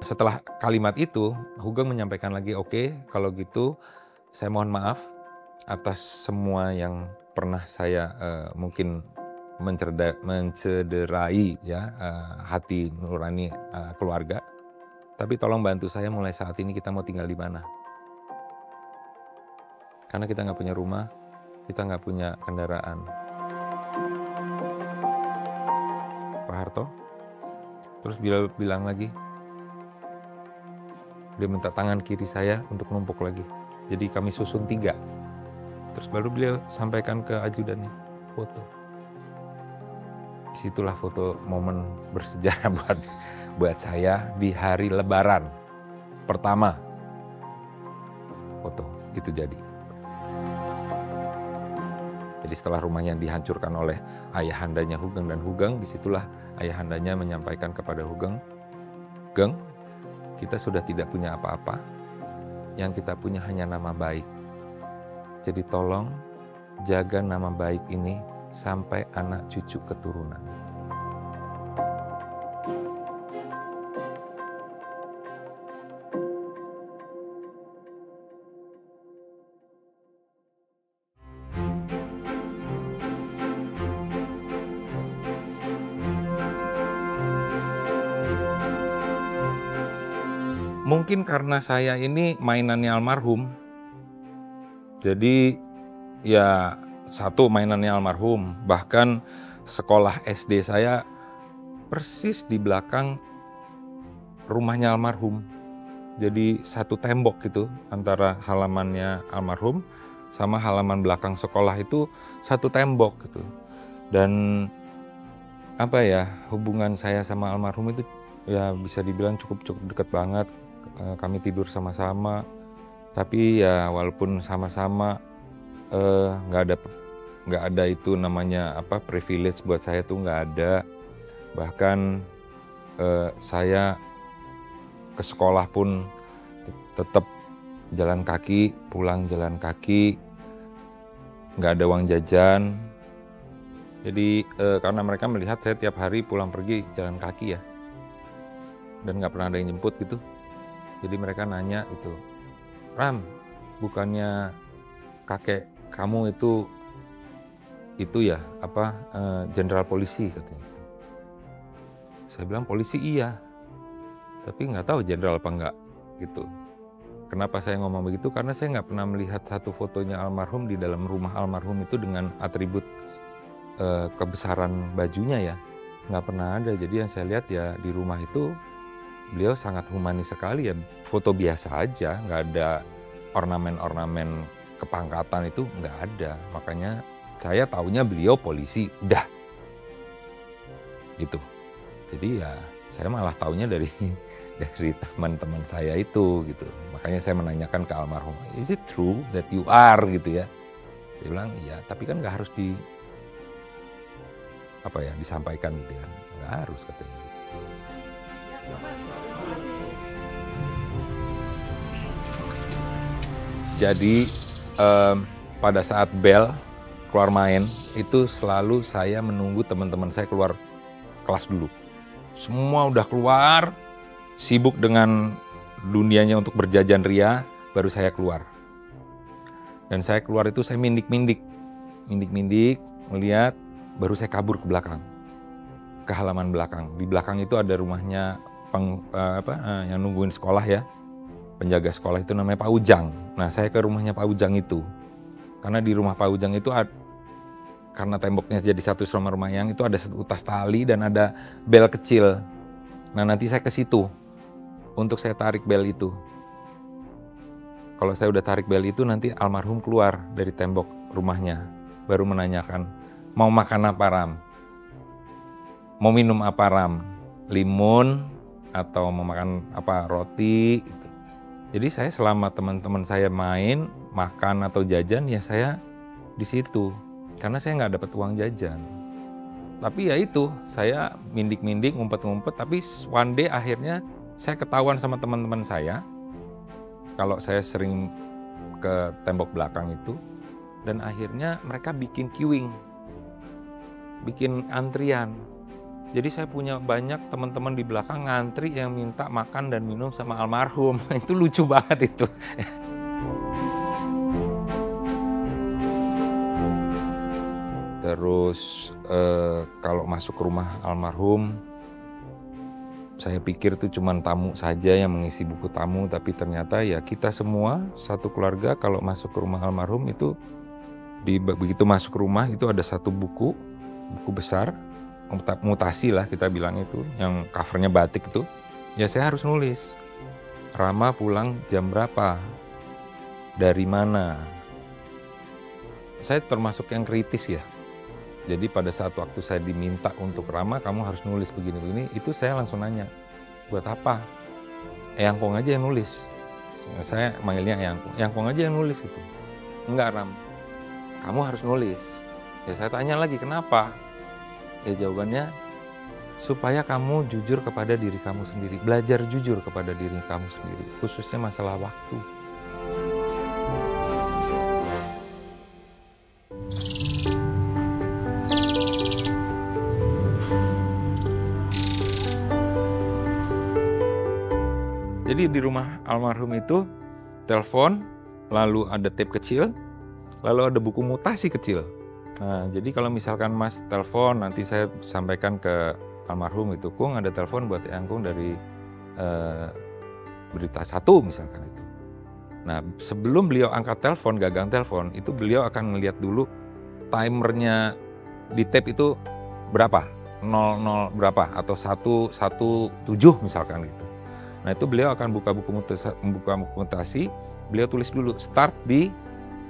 Setelah kalimat itu, Hugeng menyampaikan lagi, "Oke, kalau gitu saya mohon maaf atas semua yang pernah saya mungkin mencederai ya hati nurani keluarga. Tapi tolong bantu saya mulai saat ini kita mau tinggal di mana. Karena kita nggak punya rumah, kita nggak punya kendaraan." Pak Harto, terus beliau bilang lagi, dia minta tangan kiri saya untuk numpuk lagi. Jadi kami susun 3. Terus baru beliau sampaikan ke ajudannya, foto. Disitulah foto momen bersejarah buat saya di hari Lebaran pertama. Foto itu jadi. Jadi setelah rumahnya dihancurkan oleh ayahandanya Hugeng dan Hugeng, disitulah ayahandanya menyampaikan kepada Hugeng, "Geng, kita sudah tidak punya apa-apa, yang kita punya hanya nama baik. Jadi tolong jaga nama baik ini sampai anak cucu keturunan." Mungkin karena saya ini mainannya almarhum, jadi ya satu mainannya almarhum, bahkan sekolah SD saya persis di belakang rumahnya almarhum. Jadi satu tembok gitu antara halamannya almarhum sama halaman belakang sekolah itu satu tembok gitu. Dan apa ya, hubungan saya sama almarhum itu ya bisa dibilang cukup dekat banget. Kami tidur sama-sama, tapi ya walaupun sama-sama nggak ada itu namanya privilege buat saya tuh nggak ada. Bahkan saya ke sekolah pun tetap jalan kaki, pulang jalan kaki, nggak ada uang jajan. Jadi karena mereka melihat saya tiap hari pulang pergi jalan kaki ya, dan nggak pernah ada yang jemput gitu. Jadi mereka nanya itu, "Ram, bukannya kakek kamu itu ya jenderal polisi," katanya. Saya bilang, "Polisi iya, tapi nggak tahu jenderal apa enggak," gitu. Kenapa saya ngomong begitu? Karena saya nggak pernah melihat satu fotonya almarhum di dalam rumah almarhum itu dengan atribut kebesaran bajunya ya. Nggak pernah ada. Jadi yang saya lihat ya di rumah itu beliau sangat humanis sekali ya. Foto biasa aja, nggak ada ornamen-ornamen kepangkatan itu nggak ada. Makanya saya taunya beliau polisi, udah. Gitu. Jadi ya saya malah taunya dari teman-teman saya itu gitu. Makanya saya menanyakan ke almarhum, "Is it true that you are?" gitu ya. Dia bilang, "Iya, tapi kan nggak harus disampaikan gitu ya. Nggak harus," katanya. Jadi pada saat bel keluar main itu selalu saya menunggu teman-teman saya keluar kelas dulu. Semua udah keluar, sibuk dengan dunianya untuk berjajan ria, baru saya keluar. Dan saya keluar itu saya mindik-mindik, melihat, baru saya kabur ke belakang, ke halaman belakang. Di belakang itu ada rumahnya yang nungguin sekolah ya. Penjaga sekolah itu namanya Pak Ujang. Nah, saya ke rumahnya Pak Ujang itu. Karena di rumah Pak Ujang itu karena temboknya jadi satu sama rumah yang itu ada utas tali dan ada bel kecil. Nah, nanti saya ke situ untuk saya tarik bel itu. Kalau saya udah tarik bel itu nanti almarhum keluar dari tembok rumahnya. Baru menanyakan, "Mau makan apa, Ram? Mau minum apa, Ram? Limun atau mau makan apa, roti?" Gitu. Jadi saya selama teman-teman saya main, makan atau jajan ya saya di situ. Karena saya nggak dapat uang jajan. Tapi ya itu, saya mindik-mindik, ngumpet-ngumpet, tapi one day akhirnya saya ketahuan sama teman-teman saya kalau saya sering ke tembok belakang itu, dan akhirnya mereka bikin queuing, bikin antrian. Jadi saya punya banyak teman-teman di belakang ngantri yang minta makan dan minum sama almarhum. Itu lucu banget itu. Terus kalau masuk ke rumah almarhum, saya pikir itu cuma tamu saja yang mengisi buku tamu, tapi ternyata ya kita semua satu keluarga kalau masuk ke rumah almarhum itu begitu masuk ke rumah itu ada satu buku besar, mutasi lah kita bilang itu, yang covernya batik itu. Ya saya harus nulis, Rama pulang jam berapa, dari mana. Saya termasuk yang kritis ya. Jadi pada saat waktu saya diminta untuk Rama, kamu harus nulis begini-begini, itu saya langsung nanya, buat apa? Eyang Kong aja yang nulis. Saya manggilnya Eyang Kong aja yang nulis gitu. Enggak Ram, kamu harus nulis. Ya saya tanya lagi, kenapa? Ya jawabannya, supaya kamu jujur kepada diri kamu sendiri. Belajar jujur kepada diri kamu sendiri, khususnya masalah waktu. Jadi di rumah almarhum itu telepon, lalu ada tape kecil, lalu ada buku mutasi kecil. Nah, jadi kalau misalkan Mas telepon, nanti saya sampaikan ke almarhum itu, Kung ada telepon buat Eyang Kung dari Berita Satu misalkan itu. Nah, sebelum beliau angkat telepon, gagang telepon, itu beliau akan ngelihat dulu timernya di tape itu berapa, 00 berapa, atau 117 misalkan gitu. Nah itu beliau akan buka buku mutasi, beliau tulis dulu start di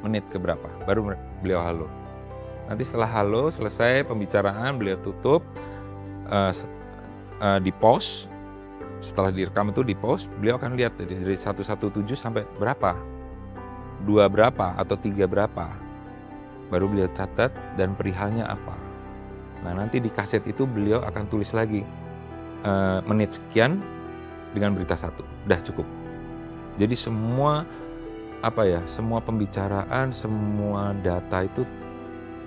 menit keberapa, baru beliau halo. Nanti setelah halo, selesai pembicaraan, beliau tutup, di pause. Setelah direkam itu di pause, beliau akan lihat dari 117 sampai berapa, 2 berapa, atau 3 berapa. Baru beliau catat dan perihalnya apa. Nah nanti di kaset itu beliau akan tulis lagi, menit sekian dengan Berita Satu. Udah cukup. Jadi semua semua pembicaraan, semua data itu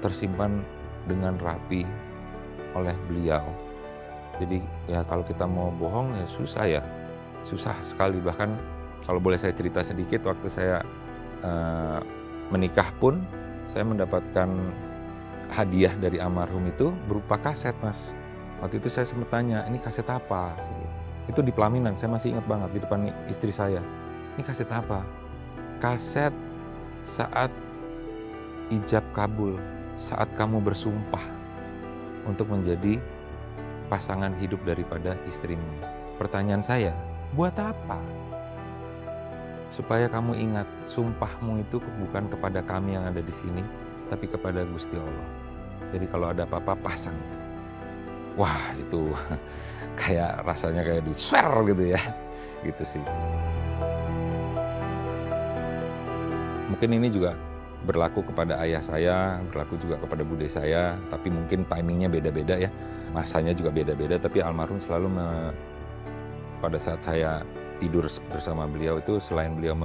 tersimpan dengan rapi oleh beliau. Jadi ya kalau kita mau bohong ya susah sekali. Bahkan kalau boleh saya cerita sedikit, waktu saya menikah pun saya mendapatkan hadiah dari almarhum itu berupa kaset, Mas. Waktu itu saya sempat tanya, ini kaset apa? Itu di pelaminan, saya masih ingat banget, di depan istri saya. Ini kaset apa? Kaset saat ijab kabul, saat kamu bersumpah untuk menjadi pasangan hidup daripada istrimu. Pertanyaan saya, buat apa? Supaya kamu ingat, sumpahmu itu bukan kepada kami yang ada di sini, tapi kepada Gusti Allah. Jadi kalau ada apa-apa, pasang itu. Wah, itu kayak rasanya kayak di-swear gitu ya. Gitu sih. Mungkin ini juga berlaku kepada ayah saya, berlaku juga kepada bude saya, tapi mungkin timingnya beda-beda ya. Masanya juga beda-beda, tapi almarhum selalu pada saat saya tidur bersama beliau itu, selain beliau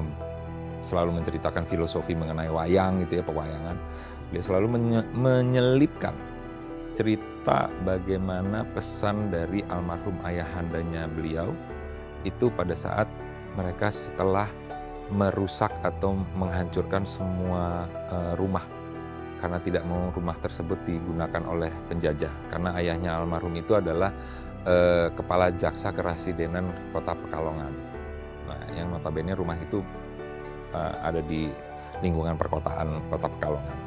selalu menceritakan filosofi mengenai wayang gitu ya, pewayangan, beliau selalu menyelipkan cerita bagaimana pesan dari almarhum ayahandanya beliau itu pada saat mereka setelah merusak atau menghancurkan semua rumah karena tidak mau rumah tersebut digunakan oleh penjajah, karena ayahnya almarhum itu adalah kepala jaksa kerasidenan Kota Pekalongan. Nah, yang notabene rumah itu ada di lingkungan perkotaan Kota Pekalongan.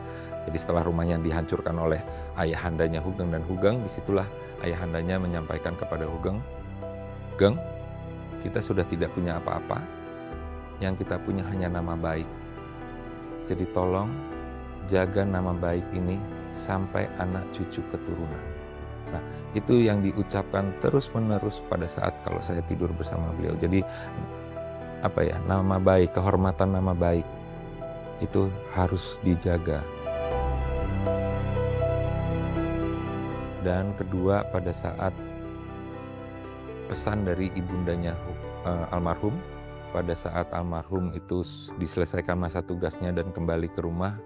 Jadi setelah rumahnya dihancurkan oleh ayahandanya Hugeng dan Hugeng, disitulah ayahandanya menyampaikan kepada Hugeng, Geng, kita sudah tidak punya apa-apa, yang kita punya hanya nama baik. Jadi tolong jaga nama baik ini sampai anak cucu keturunan. Nah, itu yang diucapkan terus-menerus pada saat kalau saya tidur bersama beliau. Jadi nama baik, kehormatan nama baik itu harus dijaga. Dan kedua, pada saat pesan dari ibundanya almarhum, pada saat almarhum itu diselesaikan masa tugasnya dan kembali ke rumah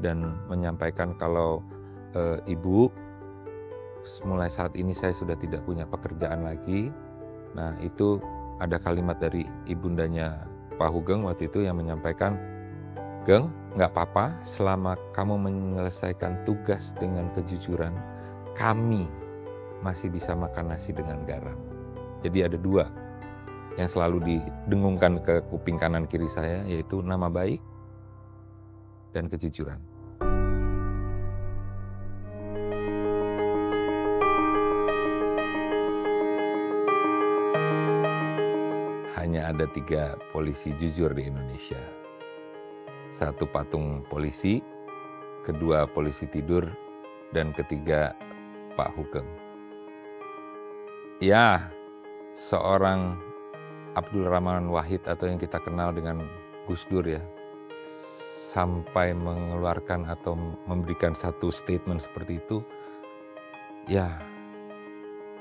dan menyampaikan kalau ibu, mulai saat ini saya sudah tidak punya pekerjaan lagi. Nah itu ada kalimat dari ibundanya Pak Hugeng waktu itu yang menyampaikan, "Geng, nggak apa-apa selama kamu menyelesaikan tugas dengan kejujuran, kami masih bisa makan nasi dengan garam." Jadi ada dua yang selalu didengungkan ke kuping kanan kiri saya, yaitu nama baik dan kejujuran. Hanya ada 3 polisi jujur di Indonesia. 1 patung polisi, 2 polisi tidur, dan 3 Pak Hugeng. Ya, seorang Abdul Rahman Wahid atau yang kita kenal dengan Gus Dur ya, sampai mengeluarkan atau memberikan satu statement seperti itu, ya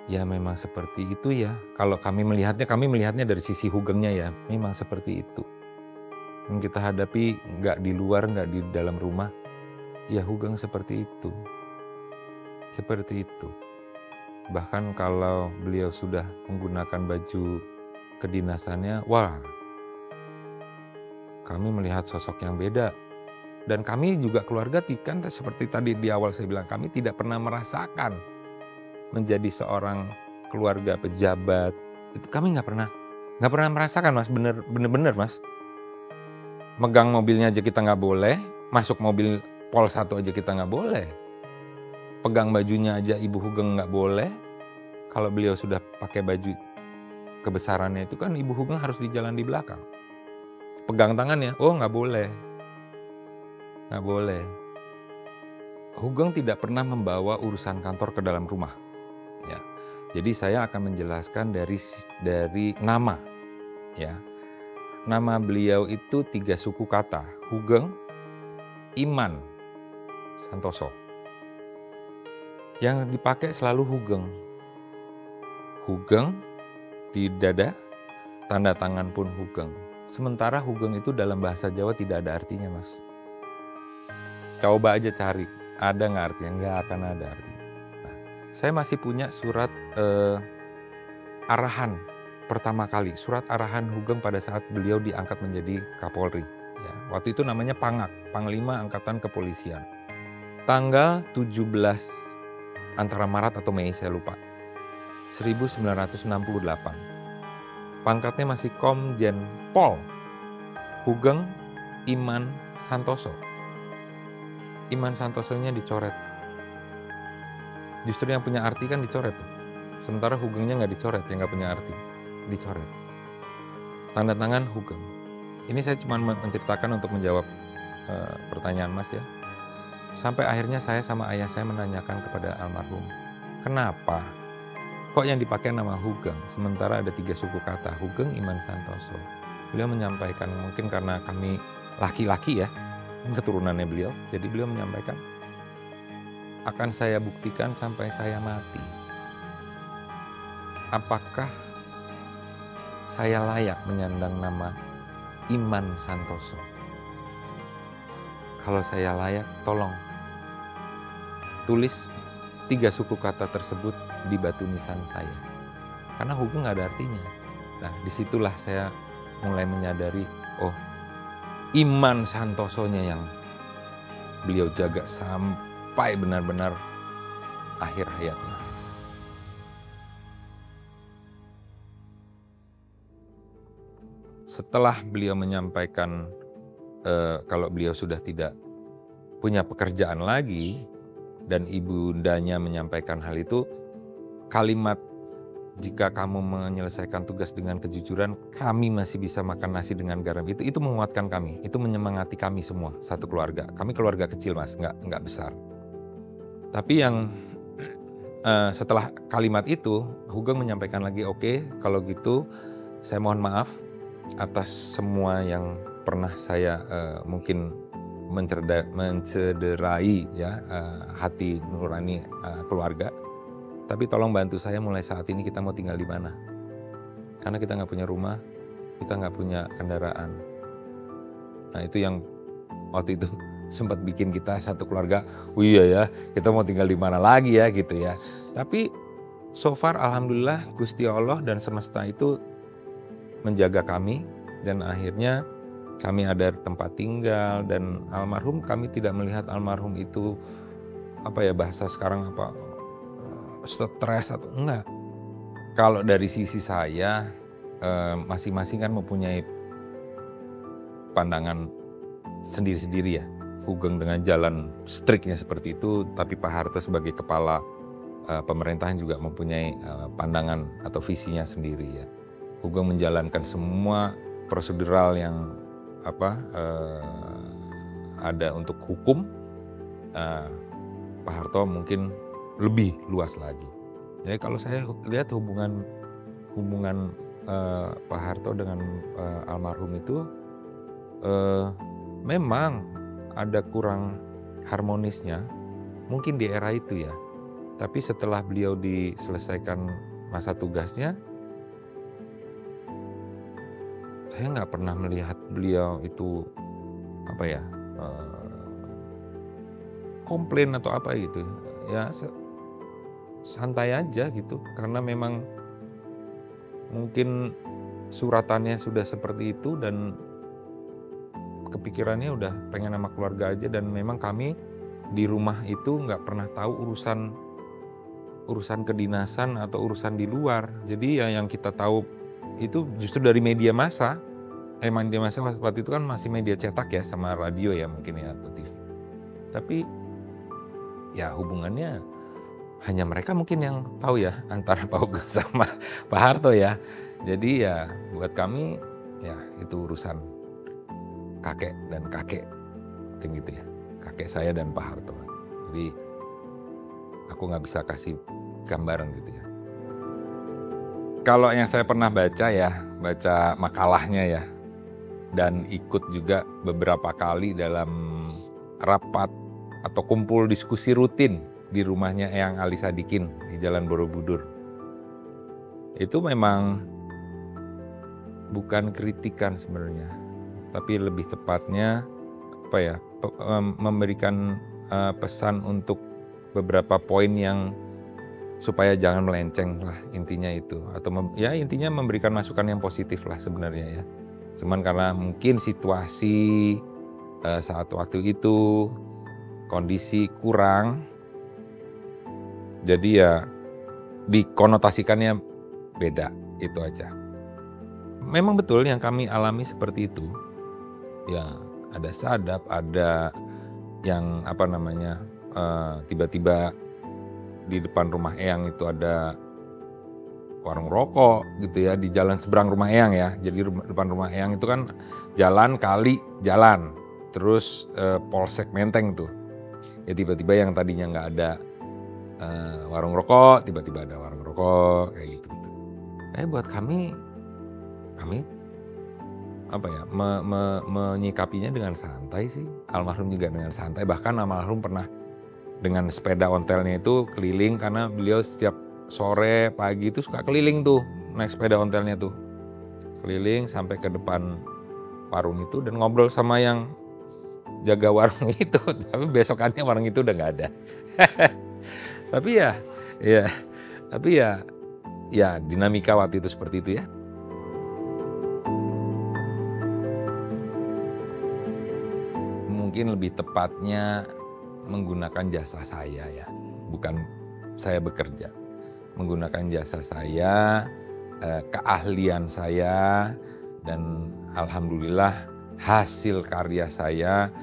memang seperti itu ya. Kalau kami melihatnya dari sisi Hugengnya ya, memang seperti itu. Yang kita hadapi nggak di luar, nggak di dalam rumah, ya Hugeng seperti itu. Seperti itu. Bahkan kalau beliau sudah menggunakan baju kedinasannya, wah, kami melihat sosok yang beda. Dan kami juga keluarga kan seperti tadi di awal saya bilang, kami tidak pernah merasakan menjadi seorang keluarga pejabat. Itu kami nggak pernah merasakan, Mas. Bener-bener, Mas. Megang mobilnya aja kita nggak boleh, masuk mobil Pol 1 aja kita nggak boleh. Pegang bajunya aja Ibu Hugeng nggak boleh. Kalau beliau sudah pakai baju kebesarannya itu kan Ibu Hugeng harus di jalan di belakang. Pegang tangannya, oh nggak boleh. Nggak boleh. Hugeng tidak pernah membawa urusan kantor ke dalam rumah. Ya, jadi saya akan menjelaskan dari nama. Ya, nama beliau itu 3 suku kata: Hugeng, Iman, Santoso. Yang dipakai selalu Hugeng. Hugeng di dada, tanda tangan pun Hugeng. Sementara Hugeng itu dalam bahasa Jawa tidak ada artinya, Mas. Coba aja cari, ada nggak artinya? Nggak akan ada artinya. Saya masih punya surat arahan pertama kali, surat arahan Hugeng pada saat beliau diangkat menjadi Kapolri. Ya, waktu itu namanya Pangak, Panglima Angkatan Kepolisian. Tanggal 17 antara Maret atau Mei, saya lupa, 1968. Pangkatnya masih Komjen Pol. Hugeng Iman Santoso. Iman Santosonya dicoret. Justru yang punya arti kan dicoret. Sementara Hugengnya nggak dicoret, yang nggak punya arti. Dicoret. Tanda tangan Hugeng. Ini saya cuma menceritakan untuk menjawab pertanyaan Mas ya. Sampai akhirnya saya sama ayah saya menanyakan kepada almarhum, kenapa kok yang dipakai nama Hugeng, sementara ada 3 suku kata, Hugeng, Iman, Santoso. Beliau menyampaikan, mungkin karena kami laki-laki ya, keturunannya beliau, jadi beliau menyampaikan, akan saya buktikan sampai saya mati. Apakah saya layak menyandang nama Iman Santoso? Kalau saya layak, tolong tulis 3 suku kata tersebut di batu nisan saya. Karena Hugeng nggak ada artinya. Nah, disitulah saya mulai menyadari, oh, Iman Santosonya yang beliau jaga sampai benar-benar akhir hayatnya. Setelah beliau menyampaikan kalau beliau sudah tidak punya pekerjaan lagi dan ibundanya menyampaikan hal itu, kalimat jika kamu menyelesaikan tugas dengan kejujuran, kami masih bisa makan nasi dengan garam, itu menguatkan kami, itu menyemangati kami semua, satu keluarga. Kami keluarga kecil, Mas, nggak besar. Tapi yang setelah kalimat itu, Hugeng menyampaikan lagi, oke, kalau gitu saya mohon maaf atas semua yang pernah saya mungkin mencederai ya hati nurani keluarga. Tapi tolong bantu saya mulai saat ini kita mau tinggal di mana. Karena kita nggak punya rumah, kita nggak punya kendaraan. Nah itu yang waktu itu sempat bikin kita satu keluarga, oh iya ya kita mau tinggal di mana lagi ya gitu ya. Tapi so far alhamdulillah Gusti Allah dan semesta itu menjaga kami dan akhirnya kami ada tempat tinggal dan almarhum kami tidak melihat almarhum itu apa ya bahasa sekarang apa stres atau enggak. Kalau dari sisi saya masing-masing kan mempunyai pandangan sendiri-sendiri ya. Sugeng dengan jalan striknya seperti itu, tapi Pak Harto sebagai kepala pemerintahan juga mempunyai pandangan atau visinya sendiri ya. Sugeng menjalankan semua prosedural yang ada untuk hukum. Pak Harto mungkin lebih luas lagi. Jadi kalau saya lihat hubungan Pak Harto dengan almarhum itu memang ada kurang harmonisnya, mungkin di era itu ya. Tapi setelah beliau diselesaikan masa tugasnya, saya nggak pernah melihat beliau itu komplain atau apa gitu. Ya santai aja gitu, karena memang mungkin suratannya sudah seperti itu dan kepikirannya udah pengen sama keluarga aja, dan memang kami di rumah itu nggak pernah tahu urusan kedinasan atau urusan di luar. Jadi ya yang kita tahu itu justru dari media massa. Media massa waktu itu kan masih media cetak ya sama radio ya mungkin ya atau TV. Tapi ya hubungannya hanya mereka mungkin yang tahu ya antara Pak Sugeng sama Pak Harto ya. Jadi ya buat kami ya itu urusan kakek dan kakek mungkin gitu ya, kakek saya dan Pak Harto. Jadi aku nggak bisa kasih gambaran gitu ya. Kalau yang saya pernah baca makalahnya ya, dan ikut juga beberapa kali dalam rapat atau kumpul diskusi rutin di rumahnya Eyang Ali Sadikin di Jalan Borobudur. Itu memang bukan kritikan sebenarnya, tapi lebih tepatnya memberikan pesan untuk beberapa poin yang supaya jangan melenceng lah intinya itu, atau intinya memberikan masukan yang positif lah sebenarnya ya. Cuman karena mungkin situasi saat waktu itu kondisi kurang, jadi ya dikonotasikannya beda, itu aja. Memang betul yang kami alami seperti itu. Ya, ada sadap, ada yang tiba-tiba di depan rumah Eyang itu ada warung rokok gitu ya, di jalan seberang rumah Eyang ya. Jadi depan rumah Eyang itu kan jalan kali jalan, terus Polsek Menteng tuh. Ya tiba-tiba yang tadinya nggak ada warung rokok, tiba-tiba ada warung rokok kayak gitu. Buat kami menyikapinya dengan santai sih. Almarhum juga dengan santai, bahkan almarhum pernah dengan sepeda ontelnya itu keliling, karena beliau setiap sore pagi itu suka keliling tuh naik sepeda ontelnya tuh keliling sampai ke depan warung itu dan ngobrol sama yang jaga warung itu. Tapi besokannya warung itu udah nggak ada. Tapi ya dinamika waktu itu seperti itu ya. Mungkin lebih tepatnya menggunakan jasa saya ya, bukan saya bekerja. Menggunakan jasa saya, keahlian saya, dan alhamdulillah hasil karya saya,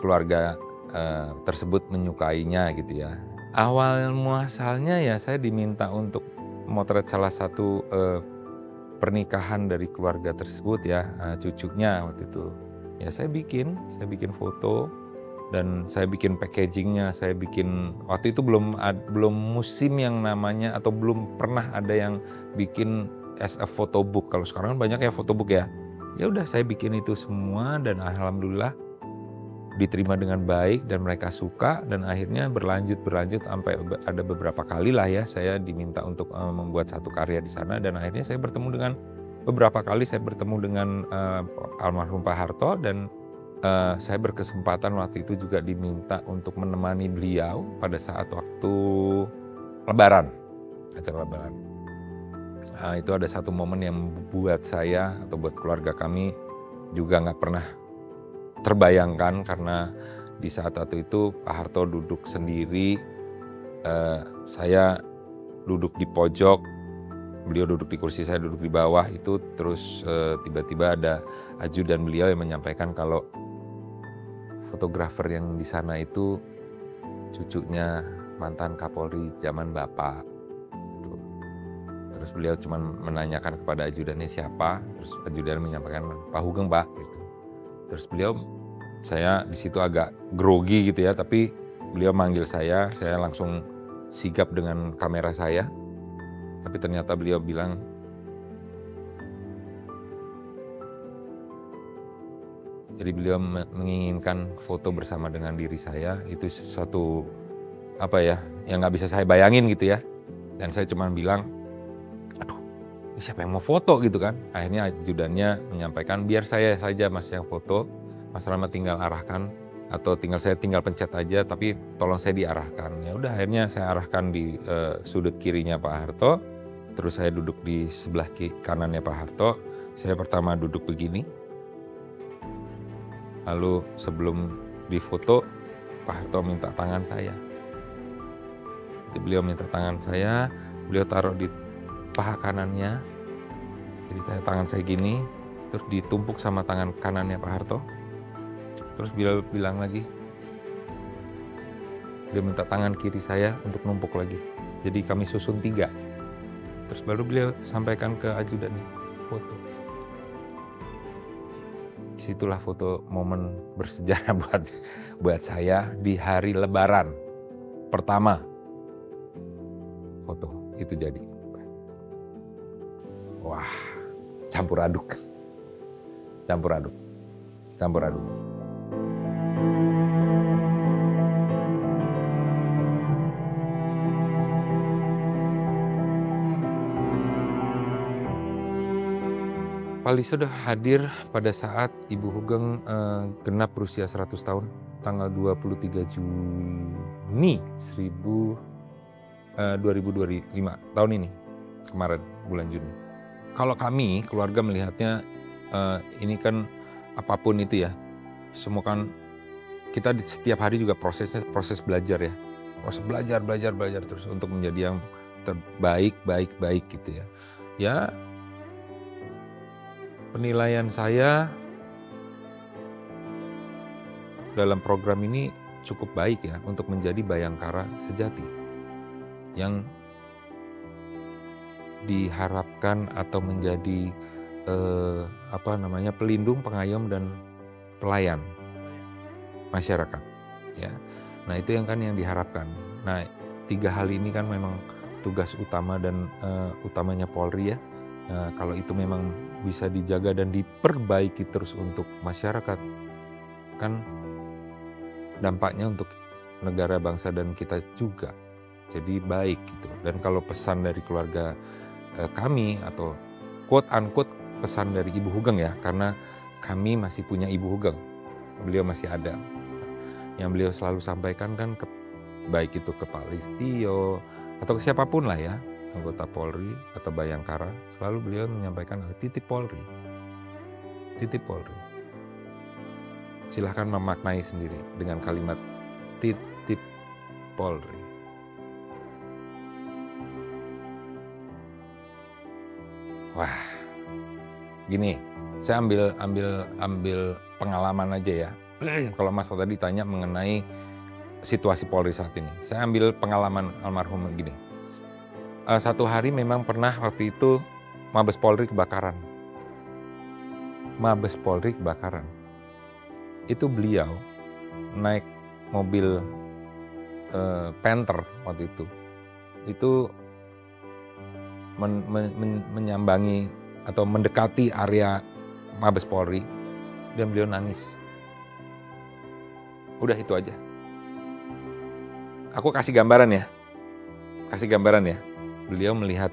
keluarga tersebut menyukainya gitu ya. Awal muasalnya ya saya diminta untuk memotret salah satu pernikahan dari keluarga tersebut ya, cucunya waktu itu. Ya saya bikin foto dan saya bikin packagingnya, saya bikin waktu itu belum musim yang namanya atau belum pernah ada yang bikin as a photo book. Kalau sekarang kan banyak ya photo book ya. Ya udah saya bikin itu semua dan alhamdulillah diterima dengan baik dan mereka suka, dan akhirnya berlanjut sampai ada beberapa kali lah ya saya diminta untuk membuat satu karya di sana, dan akhirnya saya bertemu dengan almarhum Pak Harto, dan saya berkesempatan waktu itu juga diminta untuk menemani beliau pada saat waktu Lebaran, acara Lebaran. Itu ada satu momen yang buat saya atau buat keluarga kami juga nggak pernah terbayangkan, karena di saat itu Pak Harto duduk sendiri, saya duduk di pojok, beliau duduk di kursi, saya duduk di bawah itu, terus tiba-tiba ada ajudan beliau yang menyampaikan kalau fotografer yang di sana itu cucunya mantan Kapolri zaman Bapak. Terus beliau cuma menanyakan kepada ajudannya siapa, terus ajudan menyampaikan Pak Hugeng Pak. Gitu. Terus saya di situ agak grogi gitu ya, tapi beliau manggil saya langsung sigap dengan kamera saya. Tapi ternyata beliau bilang, jadi beliau menginginkan foto bersama dengan diri saya. Itu sesuatu yang nggak bisa saya bayangin gitu ya. Dan saya cuma bilang, aduh, ini siapa yang mau foto gitu kan. Akhirnya ajudannya menyampaikan, biar saya saja Mas yang foto, Mas Rahmat tinggal arahkan, atau saya tinggal pencet aja, tapi tolong saya diarahkan. Ya udah, akhirnya saya arahkan di sudut kirinya Pak Harto, terus saya duduk di sebelah kanannya Pak Harto. Saya pertama duduk begini, lalu sebelum difoto Pak Harto minta tangan saya. Jadi beliau minta tangan saya, beliau taruh di paha kanannya. Jadi tangan saya gini, terus ditumpuk sama tangan kanannya Pak Harto. Terus beliau bilang lagi, dia minta tangan kiri saya untuk numpuk lagi. Jadi kami susun 3. Terus baru beliau sampaikan ke ajudannya, foto. Disitulah foto momen bersejarah buat saya di hari Lebaran pertama. Foto itu jadi. Wah, campur aduk. Pak Lisa sudah hadir pada saat Ibu Hugeng genap berusia 100 tahun, tanggal 23 Juni 2025 tahun ini, kemarin bulan Juni. Kalau kami keluarga melihatnya, ini kan apapun itu ya, semua kan kita setiap hari juga proses belajar ya, proses belajar terus untuk menjadi yang terbaik gitu ya. Ya, penilaian saya dalam program ini cukup baik ya untuk menjadi Bayangkara sejati yang diharapkan atau menjadi pelindung, pengayom dan pelayan masyarakat ya. Nah, itu yang diharapkan. Nah, 3 hal ini kan memang tugas utama dan utamanya Polri ya. Nah, kalau itu memang bisa dijaga dan diperbaiki terus untuk masyarakat, kan dampaknya untuk negara, bangsa, dan kita juga jadi baik gitu. Dan kalau pesan dari keluarga kami atau quote unquote pesan dari Ibu Hugeng ya, karena kami masih punya Ibu Hugeng, beliau masih ada. Yang beliau selalu sampaikan kan baik itu ke Pak Listio atau ke siapapun lah ya, anggota Polri atau Bayangkara, selalu beliau menyampaikan titip Polri. Silahkan memaknai sendiri dengan kalimat titip Polri. Wah, gini, saya ambil pengalaman aja ya. Kalau Mas tadi tanya mengenai situasi Polri saat ini, saya ambil pengalaman almarhum gini. Satu hari memang pernah waktu itu Mabes Polri kebakaran. Itu beliau naik mobil Panther waktu itu. Itu menyambangi atau mendekati area Mabes Polri dan beliau nangis. Udah itu aja. Aku kasih gambaran ya. Beliau melihat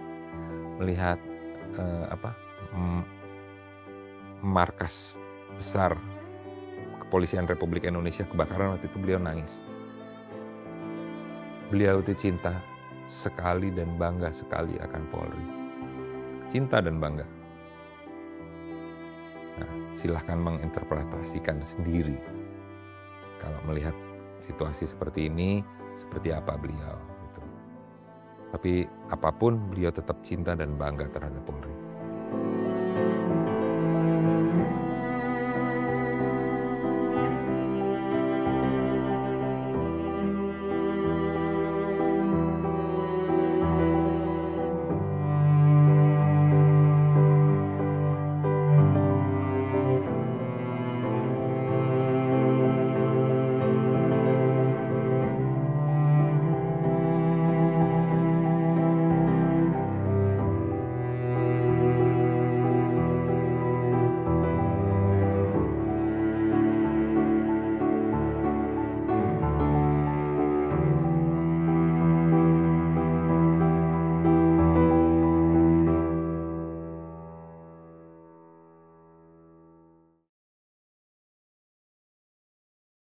markas besar Kepolisian Republik Indonesia kebakaran, waktu itu beliau nangis. Beliau itu cinta sekali dan bangga sekali akan Polri. Cinta dan bangga. Nah, silahkan menginterpretasikan sendiri. Kalau melihat situasi seperti ini, seperti apa beliau. Gitu. Tapi apapun, beliau tetap cinta dan bangga terhadap Polri.